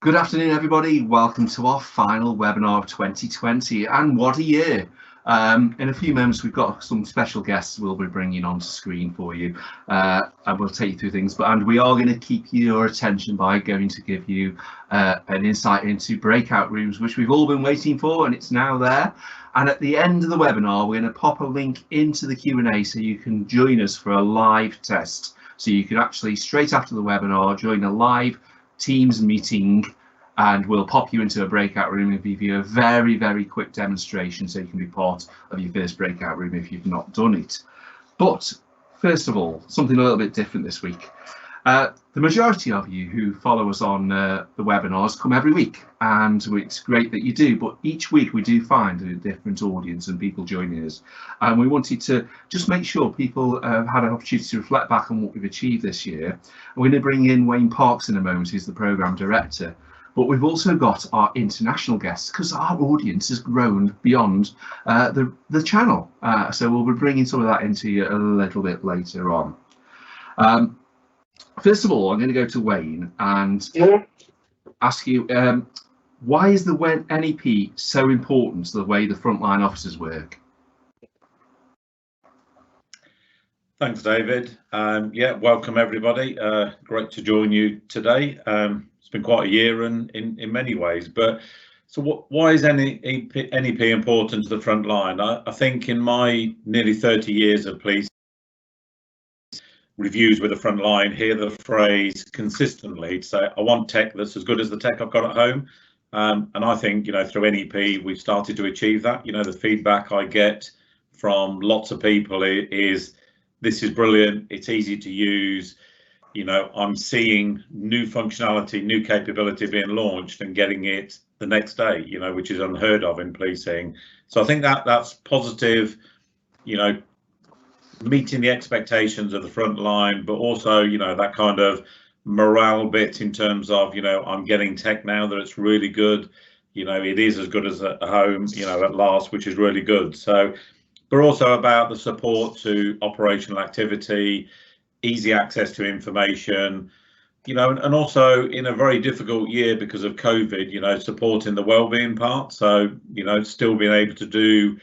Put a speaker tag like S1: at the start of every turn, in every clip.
S1: Good afternoon, everybody. Welcome to our final webinar of 2020, and what a year. In a few moments, we've got some special guests we'll be bringing onto screen for you, and we'll take you through things. And we are going to keep your attention by going to give you an insight into breakout rooms, which we've all been waiting for, and it's now there. And at the end of the webinar, we're going to pop a link into the Q&A so you can join us for a live test. So you can actually, straight after the webinar, join a live Teams meeting, and we'll pop you into a breakout room and give you a very, very quick demonstration so you can be part of your first breakout room if you've not done it. But first of all, something a little bit different this week. The majority of you who follow us on the webinars come every week, and it's great that you do, but each week we do find a different audience and people joining us, and we wanted to just make sure people have had an opportunity to reflect back on what we've achieved this year. And we're going to bring in Wayne Parks in a moment, who's the programme director, but we've also got our international guests because our audience has grown beyond the channel, so we'll be bringing some of that into you a little bit later on. First of all, I'm going to go to Wayne and ask you, why is the NEP so important to the way the frontline officers work?
S2: Thanks, David. Yeah, welcome everybody. Great to join you today. It's been quite a year in many ways, but so why is NEP important to the front line? I think in my nearly 30 years of police reviews with the front line, hear the phrase consistently to say, I want tech that's as good as the tech I've got at home. And I think, through NEP, we've started to achieve that. The feedback I get from lots of people is, this is brilliant, it's easy to use. I'm seeing new functionality, new capability being launched and getting it the next day, which is unheard of in policing. So I think that's positive, meeting the expectations of the front line, but also, that kind of morale bit in terms of, I'm getting tech now that it's really good. It is as good as at home, at last, which is really good. So, but also about the support to operational activity, easy access to information, and also in a very difficult year because of COVID, supporting the wellbeing part. So, still being able to do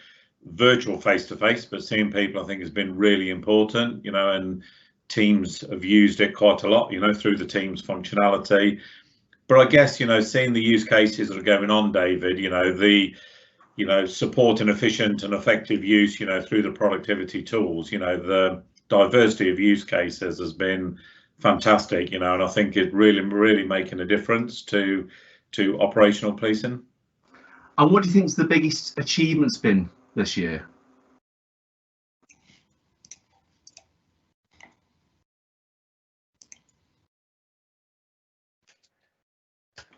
S2: virtual face-to-face, but seeing people I think has been really important, and teams have used it quite a lot, through the Teams functionality. But I guess, seeing the use cases that are going on, David, the support and efficient and effective use, through the productivity tools, the diversity of use cases has been fantastic, and I think it really making a difference to operational policing.
S1: And what do you think is the biggest achievement's been this year?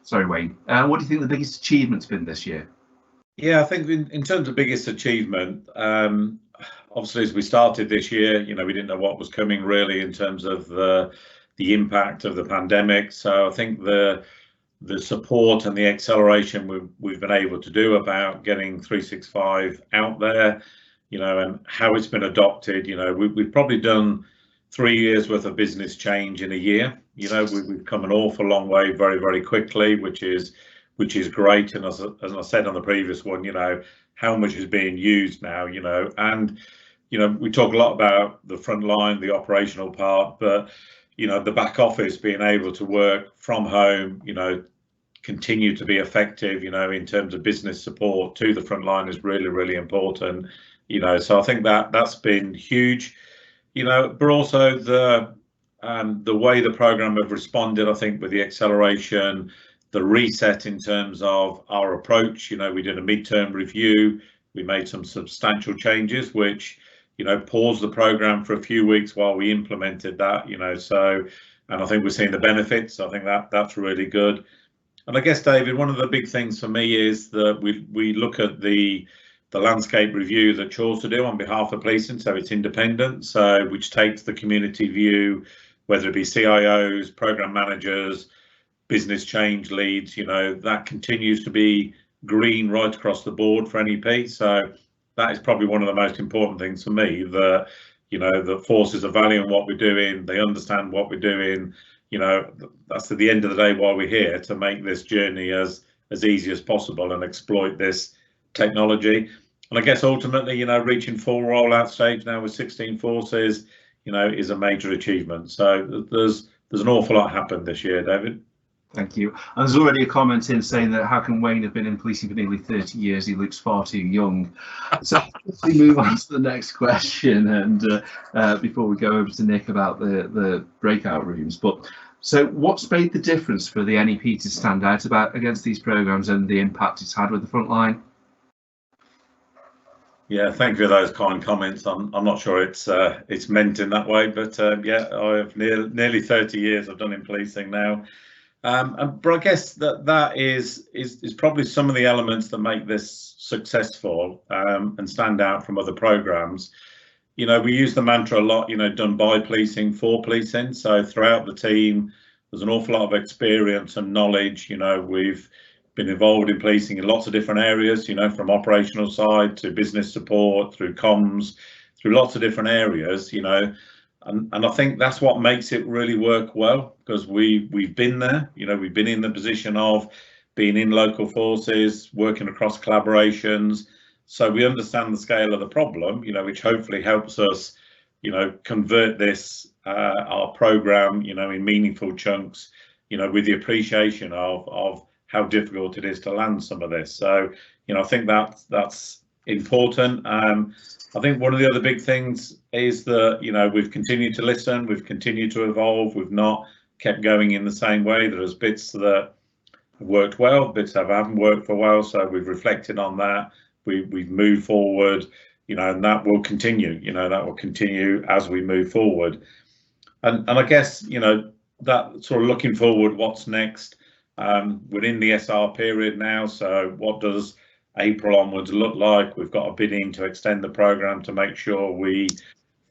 S1: Sorry, Wayne. What do you think the biggest achievement's been this year?
S2: Yeah, I think in terms of biggest achievement, obviously as we started this year, we didn't know what was coming really in terms of the impact of the pandemic. So I think the support and the acceleration we've been able to do about getting 365 out there, and how it's been adopted, we've probably done 3 years worth of business change in a year. We've come an awful long way very, very quickly, which is great. And as I said on the previous one, how much is being used now, and we talk a lot about the front line, the operational part, but the back office being able to work from home, continue to be effective, in terms of business support to the front line is really, really important. So I think that's been huge, but also the way the program have responded, I think, with the acceleration, the reset in terms of our approach. We did a midterm review, we made some substantial changes, which, paused the program for a few weeks while we implemented that, so, and I think we're seeing the benefits. I think that's really good. And I guess, David, one of the big things for me is that we look at the landscape review that Chaucer do on behalf of policing, so it's independent, so which takes the community view, whether it be CIOs, program managers, business change leads, that continues to be green right across the board for NEP. So that is probably one of the most important things for me, that the forces are valuing what we're doing, they understand what we're doing, you know, that's at the end of the day why we're here, to make this journey as easy as possible and exploit this technology. And I guess ultimately, you know, reaching full rollout stage now with 16 forces, you know, is a major achievement. So there's an awful lot happened this year, David.
S1: Thank you. And there's already a comment in saying that how can Wayne have been in policing for nearly 30 years? He looks far too young. So we move on to the next question, and before we go over to Nick about the breakout rooms. But so what's made the difference for the NEP to stand out against these programs and the impact it's had with the front line?
S2: Yeah, thank you for those kind comments. I'm not sure it's meant in that way, but yeah, I have nearly 30 years I've done in policing now. But I guess that is probably some of the elements that make this successful and stand out from other programs. You know, we use the mantra a lot, you know, done by policing, for policing. So throughout the team, there's an awful lot of experience and knowledge. You know, we've been involved in policing in lots of different areas, you know, from operational side to business support, through comms, through lots of different areas, you know. And I think that's what makes it really work well, because we've been there, you know, we've been in the position of being in local forces, working across collaborations. So we understand the scale of the problem, you know, which hopefully helps us, you know, convert this, our program, you know, in meaningful chunks, you know, with the appreciation of how difficult it is to land some of this. So, you know, I think that's important. I think one of the other big things is that, you know, we've continued to listen, we've continued to evolve, we've not kept going in the same way. There's bits that have worked well, bits that haven't worked for a while, so we've reflected on that. We've moved forward, you know, and that will continue, you know, that will continue as we move forward. And I guess, you know, that sort of looking forward, what's next? We're in the SR period now, so what does April onwards look like? We've got a bid in to extend the programme to make sure we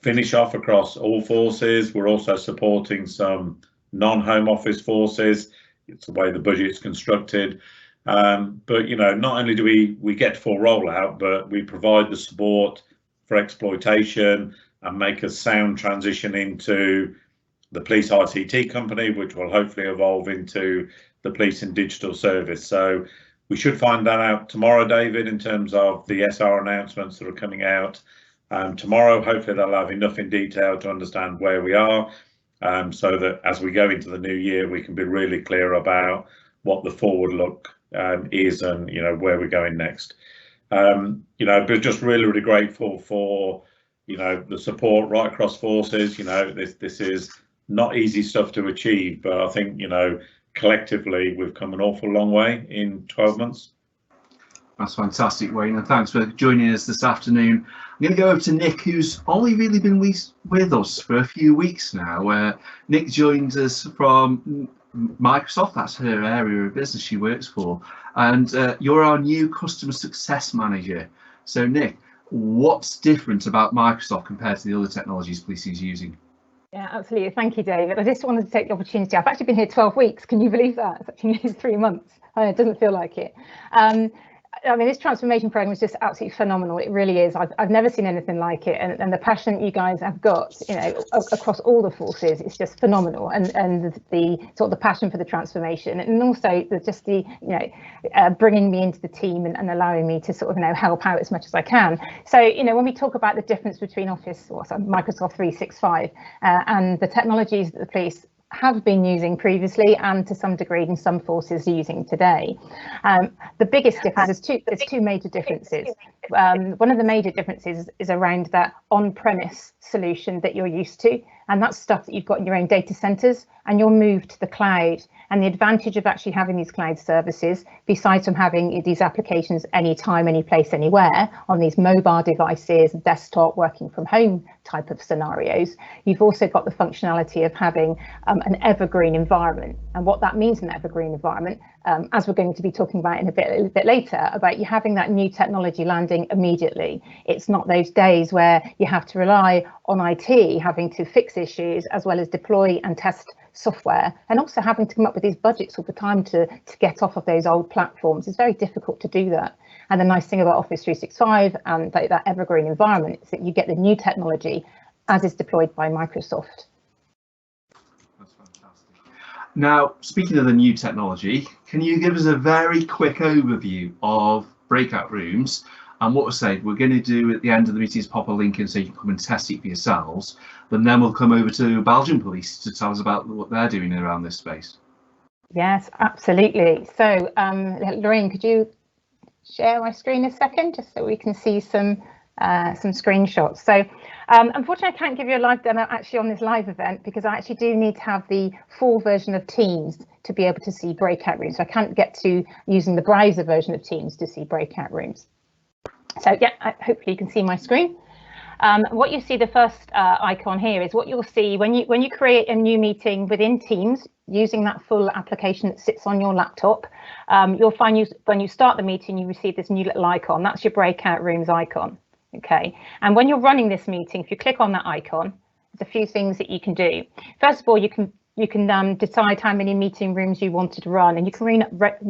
S2: finish off across all forces. We're also supporting some non-home office forces. It's the way the budget's constructed. But, you know, not only do we get full rollout, but we provide the support for exploitation and make a sound transition into the police ICT company, which will hopefully evolve into the police and digital service. So we should find that out tomorrow, David, in terms of the SR announcements that are coming out tomorrow. Hopefully they'll have enough in detail to understand where we are, so that as we go into the new year, we can be really clear about what the forward look is and, you know, where we're going next. You know, but just really, really grateful for, you know, the support right across forces. You know, this is not easy stuff to achieve, but I think, you know, collectively we've come an awful long way in 12 months.
S1: That's fantastic, Wayne, and thanks for joining us this afternoon. I'm going to go over to Nick, who's only really been with us for a few weeks now. Nick joins us from Microsoft. That's her area of business she works for, and you're our new customer success manager. So Nick, what's different about Microsoft compared to the other technologies policing is using?
S3: Yeah, absolutely. Thank you, David. I just wanted to take the opportunity. I've actually been here 12 weeks. Can you believe that? It's actually nearly 3 months. It doesn't feel like it. I mean, this transformation program is just absolutely phenomenal. It really is. I've never seen anything like it, and the passion that you guys have got, you know, across all the forces, it's just phenomenal. And the sort of the passion for the transformation, and also just the, you know, bringing me into the team and allowing me to sort of, you know, help out as much as I can. So, you know, when we talk about the difference between Microsoft 365 and the technologies that the police have been using previously, and to some degree in some forces are using today. The biggest difference is there's two major differences. One of the major differences is around that on-premise solution that you're used to, and that's stuff that you've got in your own data centers, and you're moved to the cloud. And the advantage of actually having these cloud services, besides from having these applications anytime, any place, anywhere on these mobile devices, desktop, working from home type of scenarios, you've also got the functionality of having an evergreen environment. And what that means in an evergreen environment, as we're going to be talking about in a bit later, about you having that new technology landing immediately. It's not those days where you have to rely on IT having to fix issues as well as deploy and test software, and also having to come up with these budgets all the time to get off of those old platforms. It's very difficult to do that. And the nice thing about Office 365 and that evergreen environment is that you get the new technology as is deployed by Microsoft.
S1: That's fantastic. Now, speaking of the new technology, can you give us a very quick overview of breakout rooms? And what we're saying, we're going to do at the end of the meeting is pop a link in so you can come and test it for yourselves. But then we'll come over to Belgian Police to tell us about what they're doing around this space.
S3: Yes, absolutely. So, Lorraine, could you share my screen a second, just so we can see some screenshots? So, unfortunately, I can't give you a live demo actually on this live event because I actually do need to have the full version of Teams to be able to see breakout rooms. So I can't get to using the browser version of Teams to see breakout rooms. So yeah, hopefully you can see my screen. What you see, the first icon here is what you'll see when you create a new meeting within Teams using that full application that sits on your laptop. You'll find when you start the meeting, you receive this new little icon. That's your breakout rooms icon. Okay, and when you're running this meeting, if you click on that icon, there's a few things that you can do. First of all, you can decide how many meeting rooms you wanted to run, and you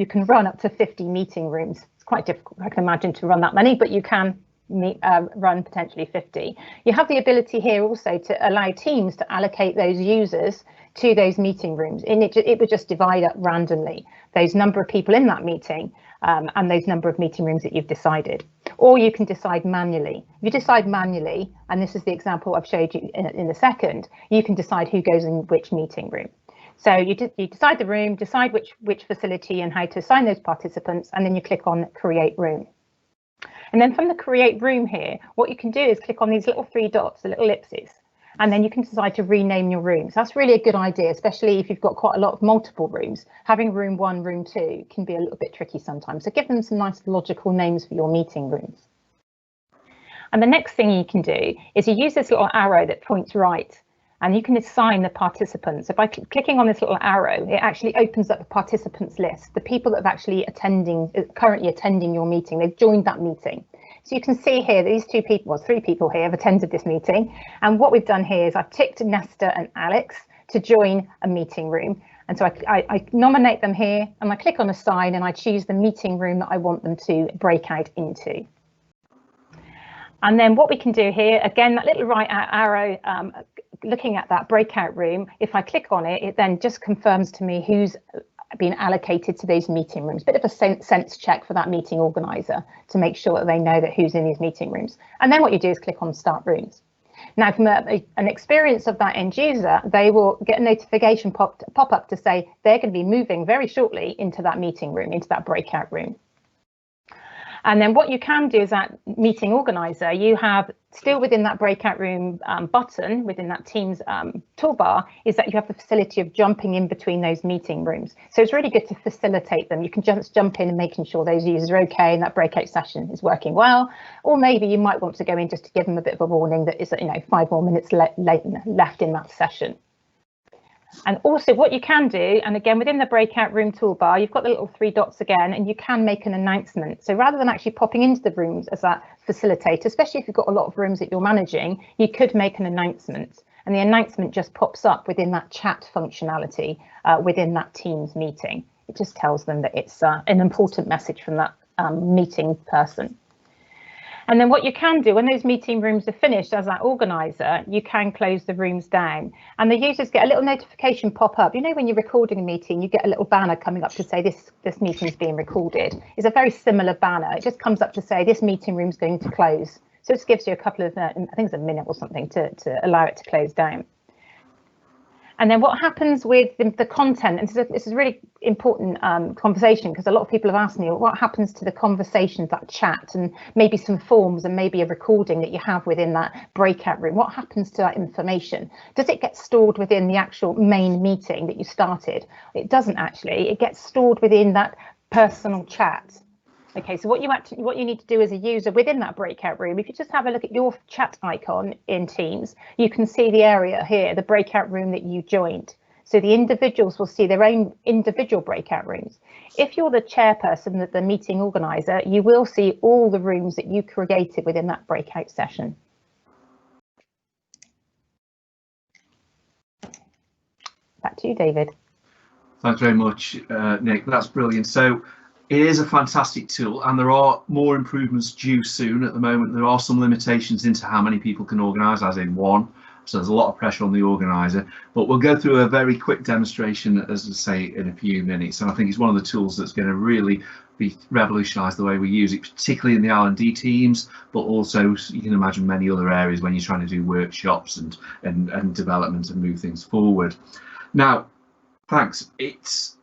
S3: can run up to 50 meeting rooms. It's quite difficult, I can imagine, to run that many, but you can run potentially 50. You have the ability here also to allow Teams to allocate those users to those meeting rooms, and it would just divide up randomly those number of people in that meeting and those number of meeting rooms that you've decided. Or you can decide manually. If you decide manually, and this is the example I've showed you in a second, you can decide who goes in which meeting room. So you decide the room, decide which facility and how to assign those participants, and then you click on create room. And then from the create room here, what you can do is click on these little 3 dots, the little ellipses, and then you can decide to rename your rooms. That's really a good idea, especially if you've got quite a lot of multiple rooms. Having room 1, room 2 can be a little bit tricky sometimes. So give them some nice logical names for your meeting rooms. And the next thing you can do is you use this little arrow that points right, and you can assign the participants. So by clicking on this little arrow, it actually opens up the participants list, the people that have actually currently attending your meeting. They've joined that meeting. So you can see here, these 2 people, well, 3 people here have attended this meeting. And what we've done here is I've ticked Nesta and Alex to join a meeting room. And so I nominate them here, and I click on assign, and I choose the meeting room that I want them to break out into. And then what we can do here, again, that little right arrow, looking at that breakout room, if I click on it, it then just confirms to me who's been allocated to those meeting rooms. Bit of a sense check for that meeting organizer to make sure that they know that who's in these meeting rooms. And then what you do is click on start rooms. Now, from an experience of that end user, they will get a notification pop up to say they're going to be moving very shortly into that meeting room, into that breakout room. And then what you can do is that meeting organizer, you have still within that breakout room button, within that Teams toolbar, is that you have the facility of jumping in between those meeting rooms. So it's really good to facilitate them. You can just jump in and making sure those users are okay and that breakout session is working well. Or maybe you might want to go in just to give them a bit of a warning that is, 5 more minutes left in that session. And also what you can do, and again within the breakout room toolbar, you've got the little 3 dots again, and you can make an announcement. So rather than actually popping into the rooms as that facilitator, especially if you've got a lot of rooms that you're managing, you could make an announcement, and the announcement just pops up within that chat functionality within that Teams meeting. It just tells them that it's an important message from that meeting person. And then what you can do when those meeting rooms are finished as that organizer, you can close the rooms down, and the users get a little notification pop up. When you're recording a meeting, you get a little banner coming up to say this meeting is being recorded. It's a very similar banner. It just comes up to say this meeting room is going to close. So it just gives you a couple of, I think it's a minute or something to allow it to close down. And then what happens with the content, and this is a really important conversation, because a lot of people have asked me, what happens to the conversation, that chat, and maybe some forms and maybe a recording that you have within that breakout room? What happens to that information? Does it get stored within the actual main meeting that you started? It doesn't actually. It gets stored within that personal chat. Okay, so what you need to do as a user within that breakout room, if you just have a look at your chat icon in Teams, you can see the area here, the breakout room that you joined. So the individuals will see their own individual breakout rooms. If you're the chairperson, the meeting organizer, you will see all the rooms that you created within that breakout session. Back to you, David.
S1: Thanks very much, Nick. That's brilliant. So it is a fantastic tool, and there are more improvements due soon. At the moment, there are some limitations into how many people can organise, as in 1. So there's a lot of pressure on the organizer, but we'll go through a very quick demonstration, as I say, in a few minutes. And I think it's one of the tools that's going to really revolutionise the way we use it, particularly in the R&D teams, but also you can imagine many other areas when you're trying to do workshops and development and move things forward. Now, thanks. It's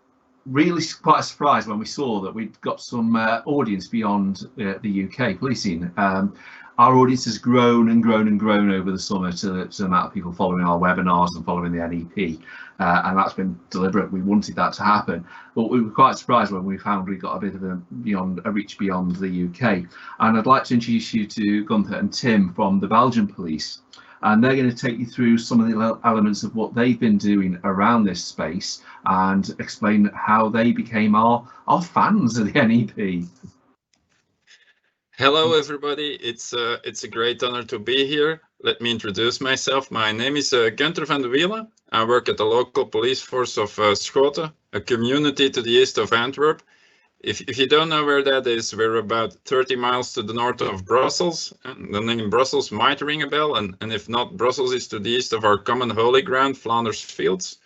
S1: really quite a surprise when we saw that we'd got some audience beyond the UK policing. Our audience has grown and grown and grown over the summer to the amount of people following our webinars and following the NEP, and that's been deliberate. We wanted that to happen, but we were quite surprised when we found we got a bit of a reach beyond the UK. And I'd like to introduce you to Gunther and Tim from the Belgian police, and they're going to take you through some of the elements of what they've been doing around this space and explain how they became our fans of the NEP.
S4: Hello everybody, it's a great honor to be here. Let me introduce myself. My name is Gunther van de Wielen. I work at the local police force of Schoten, a community to the east of Antwerp. If you don't know where that is, we're about 30 miles to the north of Brussels. And the name Brussels might ring a bell, and if not, Brussels is to the east of our common holy ground, Flanders Fields.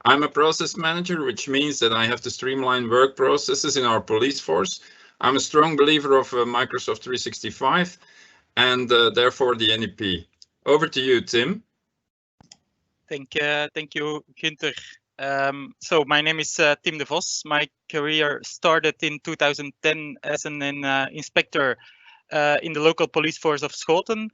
S4: I'm a process manager, which means that I have to streamline work processes in our police force. I'm a strong believer of Microsoft 365 and therefore the NEP. Over to you, Tim.
S5: Thank you, Gunther. So my name is Tim de Vos. My career started in 2010 as an inspector in the local police force of Schoten.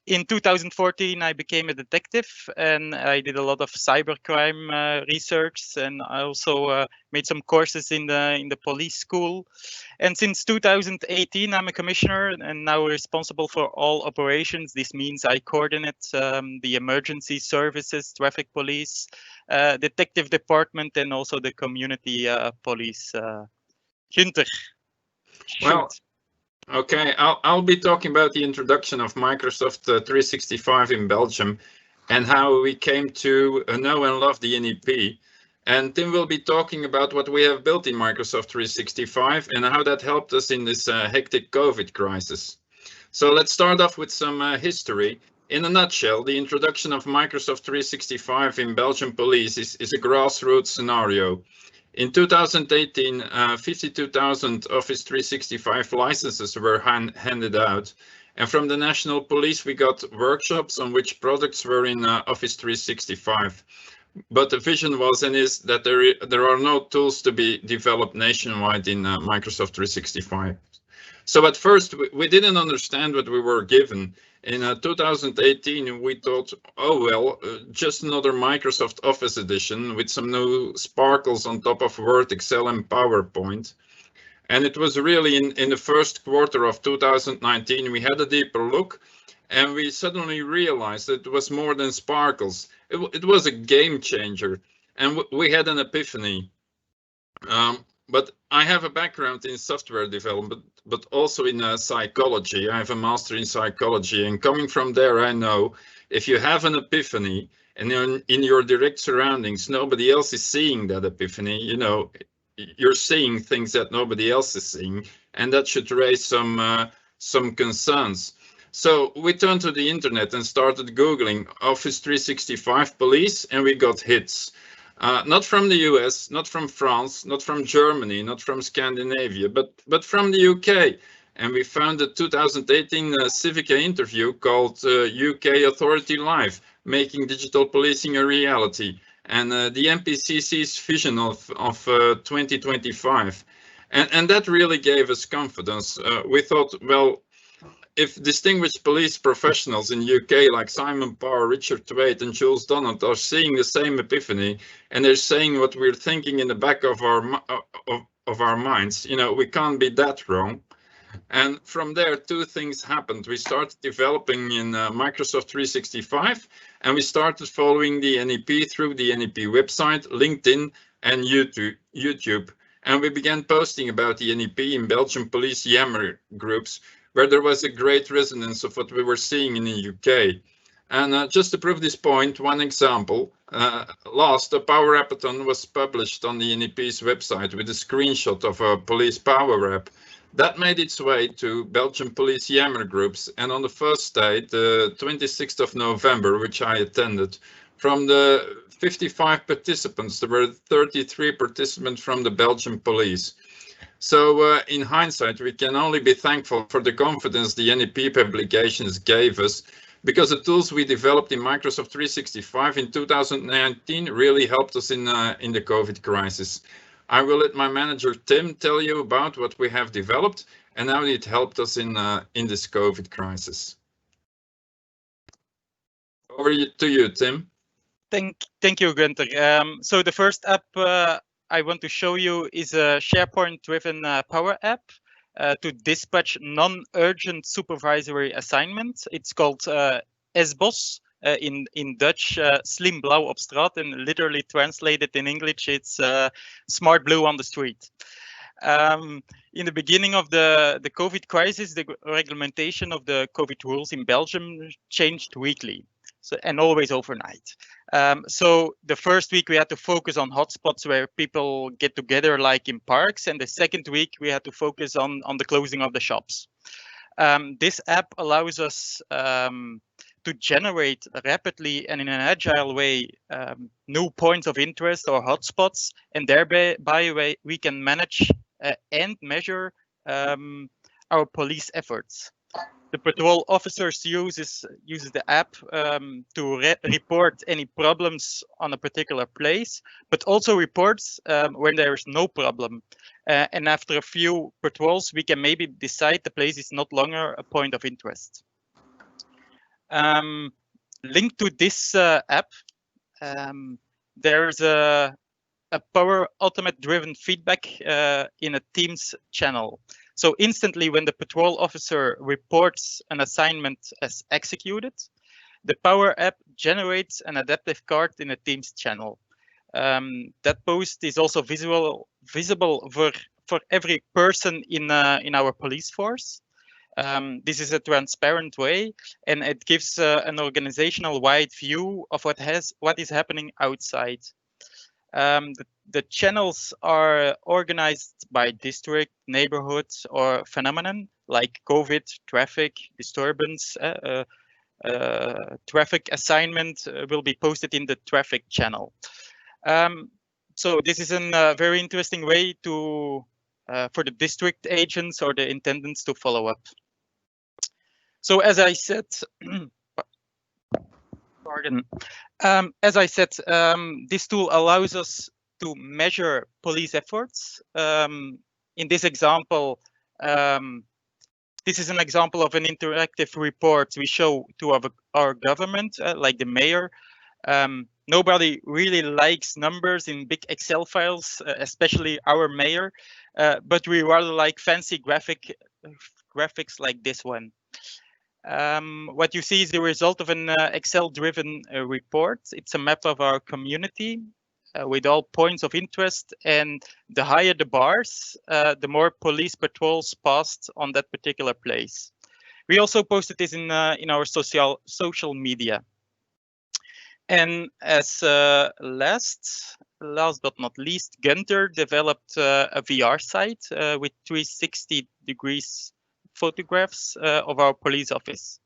S5: In 2014, I became a detective and I did a lot of cybercrime research, and I also made some courses in the police school. And since 2018, I'm a commissioner and now responsible for all operations. This means I coordinate the emergency services, traffic police, detective department, and also the community police. Gunther.
S4: Well, okay, I'll be talking about the introduction of Microsoft 365 in Belgium and how we came to know and love the NEP. And Tim will be talking about what we have built in Microsoft 365 and how that helped us in this hectic COVID crisis. So let's start off with some history. In a nutshell, the introduction of Microsoft 365 in Belgian police is a grassroots scenario. In 2018, 52,000 Office 365 licenses were handed out. And from the National Police, we got workshops on which products were in Office 365. But the vision was and is that there are no tools to be developed nationwide in Microsoft 365. So at first, we didn't understand what we were given. In 2018, we thought, oh, well, just another Microsoft Office edition with some new sparkles on top of Word, Excel, and PowerPoint. And it was really in the first quarter of 2019, we had a deeper look and we suddenly realized that it was more than sparkles. It was a game changer, and we had an epiphany. But I have a background in software development, but also in psychology. I have a master in psychology, and coming from there, I know if you have an epiphany and in your direct surroundings, nobody else is seeing that epiphany, you know, you're seeing things that nobody else is seeing, and that should raise some concerns. So we turned to the internet and started Googling Office 365 police, and we got hits. Not from the US, not from France, not from Germany, not from Scandinavia, but from the UK. And we found a 2018 Civica interview called UK Authority Live, Making Digital Policing a Reality, and the MPCC's vision of 2025. And that really gave us confidence. We thought, well, if distinguished police professionals in UK like Simon Parr, Richard Thwaite and Jules Donald are seeing the same epiphany, and they're saying what we're thinking in the back of our minds, you know, we can't be that wrong. And from there, two things happened. We started developing in Microsoft 365, and we started following the NEP through the NEP website, LinkedIn and YouTube. And we began posting about the NEP in Belgian police Yammer groups, where there was a great resonance of what we were seeing in the UK. And just to prove this point, one example, last, a Power Appathon was published on the NEP's website with a screenshot of a police Power App. That made its way to Belgian police Yammer groups, and on the first day, the 26th of November, which I attended, from the 55 participants, there were 33 participants from the Belgian police. So in hindsight, we can only be thankful for the confidence the NEP publications gave us, because the tools we developed in Microsoft 365 in 2019 really helped us in the COVID crisis. I will let my manager Tim tell you about what we have developed and how it helped us in this COVID crisis. Over to you, Tim.
S5: Thank you, Gunther. So the first app I want to show you is a SharePoint-driven Power App to dispatch non-urgent supervisory assignments. It's called SBOS, in Dutch, Slim Blauw op straat, and literally translated in English, it's smart blue on the street. In the beginning of the COVID crisis, the regulation of the COVID rules in Belgium changed weekly, and always overnight. So the first week we had to focus on hotspots where people get together, like in parks, and the second week we had to focus on the closing of the shops. This app allows us to generate rapidly and in an agile way new points of interest or hotspots, and thereby we can manage and measure our police efforts. The patrol officers uses the app to report any problems on a particular place, but also reports when there is no problem. And after a few patrols, we can maybe decide the place is not longer a point of interest. Linked to this app, there's a Power Automate driven feedback in a Teams channel. So instantly when the patrol officer reports an assignment as executed, the Power app generates an adaptive card in a Teams channel. That post is also visible for every person in our police force. This is a transparent way, and it gives an organizational wide view of what is happening outside. The channels are organized by district, neighborhood, or phenomenon like COVID, traffic, disturbance. Traffic assignment will be posted in the traffic channel. So this is a very interesting way to for the district agents or the intendants to follow up. So as I said, pardon. As I said, this tool allows us to measure police efforts. In this example, this is an example of an interactive report we show to our government, like the mayor. Nobody really likes numbers in big Excel files, especially our mayor, but we rather like fancy graphics like this one. What you see is the result of an Excel-driven report. It's a map of our community with all points of interest, and the higher the bars, the more police patrols passed on that particular place. We also posted this in our social media. And as last but not least, Gunther developed a VR site with 360 degrees photographs of our police office.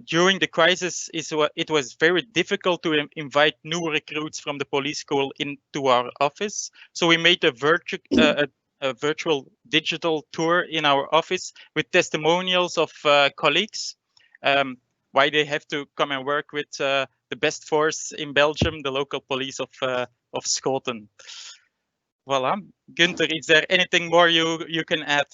S5: During the crisis, it was very difficult to invite new recruits from the police school into our office. So we made a virtual digital tour in our office with testimonials of colleagues, why they have to come and work with the best force in Belgium, the local police of Schoten. Voilà. Gunther, is there anything more you can add?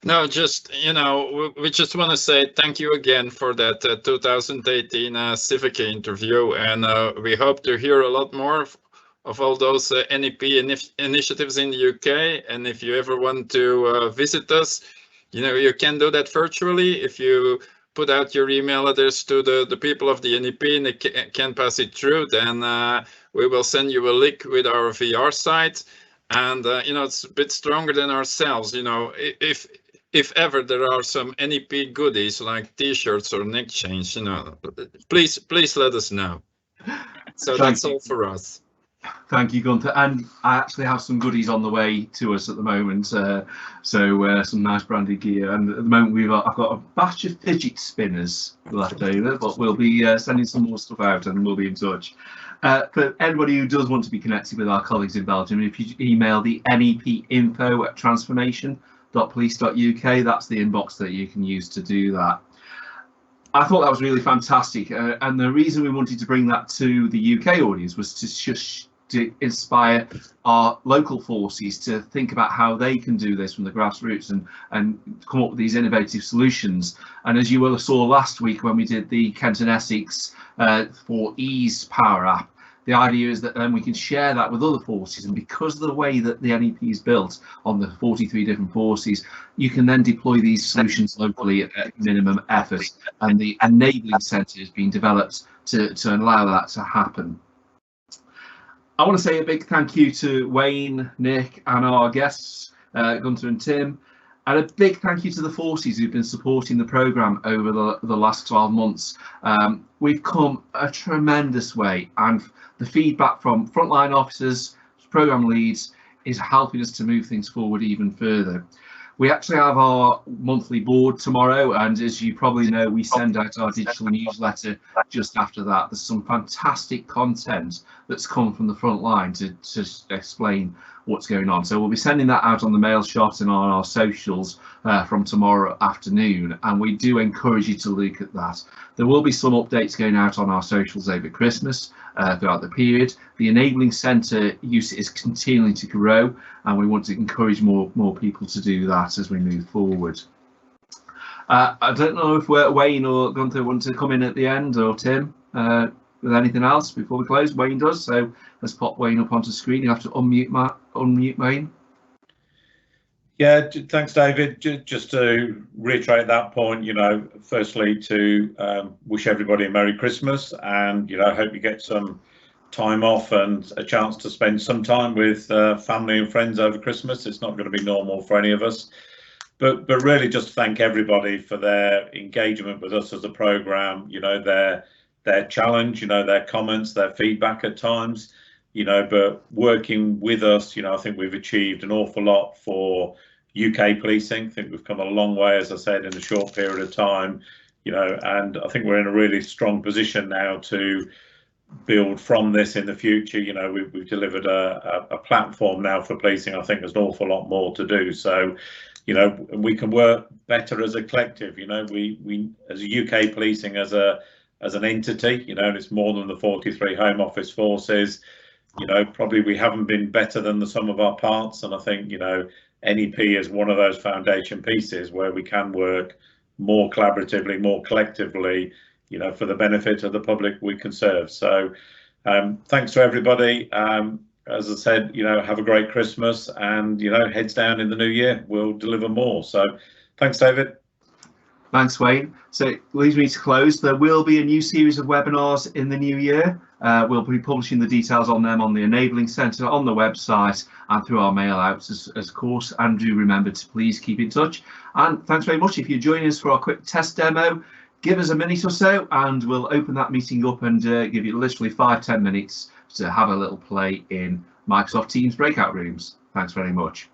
S4: No, just, we just want to say thank you again for that 2018 Civica interview, and we hope to hear a lot more of all those NEP initiatives in the UK. And if you ever want to visit us, you can do that virtually. If you put out your email address to the people of the NEP and they can pass it through, then we will send you a link with our VR site. And, it's a bit stronger than ourselves. If ever there are some NEP goodies like T-shirts or neck chains, please let us know. So that's all for us.
S1: Thank you, Gunther. And I actually have some goodies on the way to us at the moment. So some nice branded gear. And at the moment, I've got a batch of fidget spinners left over, but we'll be sending some more stuff out and we'll be in touch. For anybody who does want to be connected with our colleagues in Belgium, if you email the nepinfo@transformation.police.uk, that's the inbox that you can use to do that. I thought that was really fantastic, and the reason we wanted to bring that to the UK audience was to inspire our local forces to think about how they can do this from the grassroots and come up with these innovative solutions. And as you will have saw last week when we did the Kent and Essex for Ease Power app, the idea is that then we can share that with other forces, and because of the way that the NEP is built on the 43 different forces, you can then deploy these solutions locally at minimum effort, and the enabling centre is being developed to allow that to happen. I want to say a big thank you to Wayne, Nick and our guests, Gunther and Tim, and a big thank you to the forces who've been supporting the programme over the last 12 months. We've come a tremendous way, and the feedback from frontline officers, programme leads, is helping us to move things forward even further. We actually have our monthly board tomorrow, and as you probably know, we send out our digital newsletter just after that. There's some fantastic content that's come from the front line to explain what's going on. So we'll be sending that out on the mail shot and on our socials from tomorrow afternoon, and we do encourage you to look at that. There will be some updates going out on our socials over Christmas throughout the period. The Enabling Centre use is continuing to grow, and we want to encourage more people to do that as we move forward. I don't know if Wayne or Gunther want to come in at the end, or Tim, with anything else before we close. Wayne does, so let's pop Wayne up onto the screen. You have to unmute Wayne.
S2: Yeah, thanks, David. Just to reiterate that point, firstly to wish everybody a Merry Christmas, and I hope you get some time off and a chance to spend some time with family and friends over Christmas. It's not going to be normal for any of us, but really just thank everybody for their engagement with us as a programme. Their challenge, their comments, their feedback at times. But working with us, I think we've achieved an awful lot for UK policing. I think we've come a long way, as I said, in a short period of time, and I think we're in a really strong position now to build from this in the future. We've delivered a platform now for policing. I think there's an awful lot more to do. So, we can work better as a collective. We as a UK policing as an entity, and it's more than the 43 Home Office forces. Probably we haven't been better than the sum of our parts, and I think NEP is one of those foundation pieces where we can work more collaboratively, more collectively, for the benefit of the public we can serve. So thanks to everybody. As I said, have a great Christmas, and heads down in the new year. We'll deliver more. So thanks, David.
S1: Thanks, Wayne. So it leaves me to close. There will be a new series of webinars in the new year. We'll be publishing the details on them on the Enabling Centre, on the website, and through our mail outs, of course. And do remember to please keep in touch. And thanks very much. If you're joining us for our quick test demo, give us a minute or so, and we'll open that meeting up and give you literally 5-10 minutes to have a little play in Microsoft Teams breakout rooms. Thanks very much.